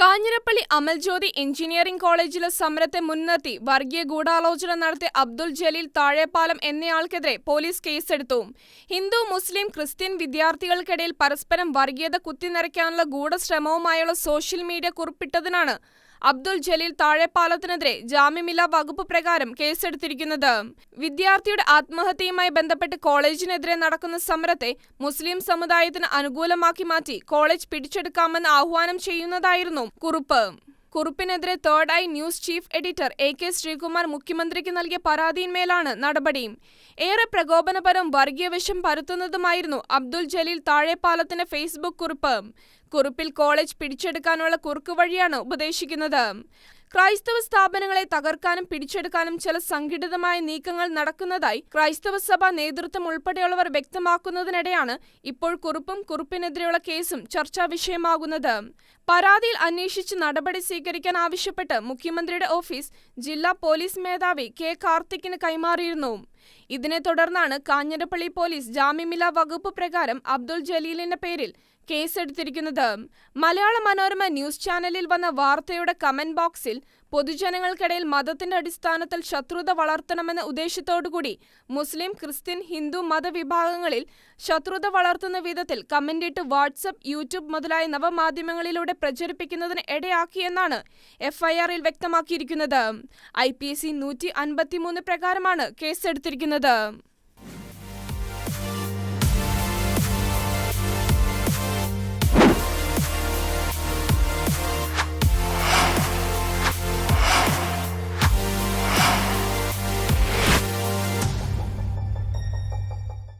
Kanjirappally Amal Jyothi engineering കോളേജിലെ സമരത്തെ മുൻനിർത്തി വർഗീയ ഗൂഢാലോചന നടത്തിയ അബ്ദുൾ ജലീൽ താഴെപ്പാലം എന്നയാൾക്കെതിരെ പോലീസ് കേസെടുത്തു. ഹിന്ദു, മുസ്ലിം, ക്രിസ്ത്യൻ വിദ്യാർത്ഥികൾക്കിടയിൽ പരസ്പരം വർഗീയത കുത്തിനിറയ്ക്കാനുള്ള ഗൂഢശ്രമവുമായുള്ള സോഷ്യൽ മീഡിയ കുറിപ്പിട്ടതിനാണ് അബ്ദുൾ ജലീൽ താഴെപ്പാലത്തിനെതിരെ ജാമ്യമില്ലാ വകുപ്പ് പ്രകാരം കേസെടുത്തിരിക്കുന്നത്. വിദ്യാർത്ഥിയുടെ ആത്മഹത്യയുമായി ബന്ധപ്പെട്ട് കോളേജിനെതിരെ നടക്കുന്ന സമരത്തെ മുസ്ലിം സമുദായത്തിന് അനുകൂലമാക്കി മാറ്റി കോളേജ് പിടിച്ചെടുക്കാമെന്ന് ആഹ്വാനം ചെയ്യുന്നതായിരുന്നു കുറിപ്പ്. കുറിപ്പിനെതിരെ third eye news chief editor A K. Sreekumar മുഖ്യമന്ത്രിക്ക് നൽകിയ പരാതിയിന്മേലാണ് നടപടി. ഏറെ പ്രകോപനപരവും വർഗീയവിഷം പരത്തുന്നതുമായിരുന്നു അബ്ദുൾ ജലീൽ താഴെപ്പാലത്തിന്റെ ഫേസ്ബുക്ക് കുറിപ്പ്. കുറിപ്പിൽ കോളേജ് പിടിച്ചെടുക്കാനുള്ള കുറുക്കുവഴിയാണ് ഉപദേശിക്കുന്നത്. ക്രൈസ്തവ സ്ഥാപനങ്ങളെ തകർക്കാനും പിടിച്ചെടുക്കാനും ചില സംഘടിതമായ നീക്കങ്ങൾ നടക്കുന്നതായി ക്രൈസ്തവ സഭാ നേതൃത്വം ഉൾപ്പെടെയുള്ളവർ വ്യക്തമാക്കുന്നതിനിടെയാണ് ഇപ്പോൾ കുറിപ്പും കുറിപ്പിനെതിരെയുള്ള കേസും ചർച്ചാ വിഷയമാകുന്നത്. പരാതിയിൽ അന്വേഷിച്ച് നടപടി സ്വീകരിക്കാൻ ആവശ്യപ്പെട്ട് മുഖ്യമന്ത്രിയുടെ ഓഫീസ് ജില്ലാ പോലീസ് മേധാവി കെ. കാർത്തിക്കിന് കൈമാറിയിരുന്നു. ഇതിനെ തുടർന്നാണ് കാഞ്ഞിരപ്പള്ളി പോലീസ് ജാമ്യമില്ലാ വകുപ്പ് പ്രകാരം അബ്ദുൾ ജലീലിന്റെ പേരിൽ കേസെടുത്തിരിക്കുന്നത്. മലയാള മനോരമ ന്യൂസ് ചാനലിൽ വന്ന വാർത്തയുടെ കമന്റ് ബോക്സിൽ പൊതുജനങ്ങൾക്കിടയിൽ മതത്തിന്റെ അടിസ്ഥാനത്തിൽ ശത്രുത വളർത്തണമെന്ന ഉദ്ദേശത്തോടുകൂടി മുസ്ലിം, ക്രിസ്ത്യൻ, ഹിന്ദു മതവിഭാഗങ്ങളിൽ ശത്രുത വളർത്തുന്ന വിധത്തിൽ കമന്റിട്ട് വാട്സ്ആപ്പ്, യൂട്യൂബ് മുതലായ നവമാധ്യമങ്ങളിലൂടെ പ്രചരിപ്പിക്കുന്നതിന് ഇടയാക്കിയെന്നാണ് എഫ്ഐആറിൽ വ്യക്തമാക്കിയിരിക്കുന്നത്. IPC 153 പ്രകാരമാണ് കേസെടുത്തിരിക്കുന്നത്.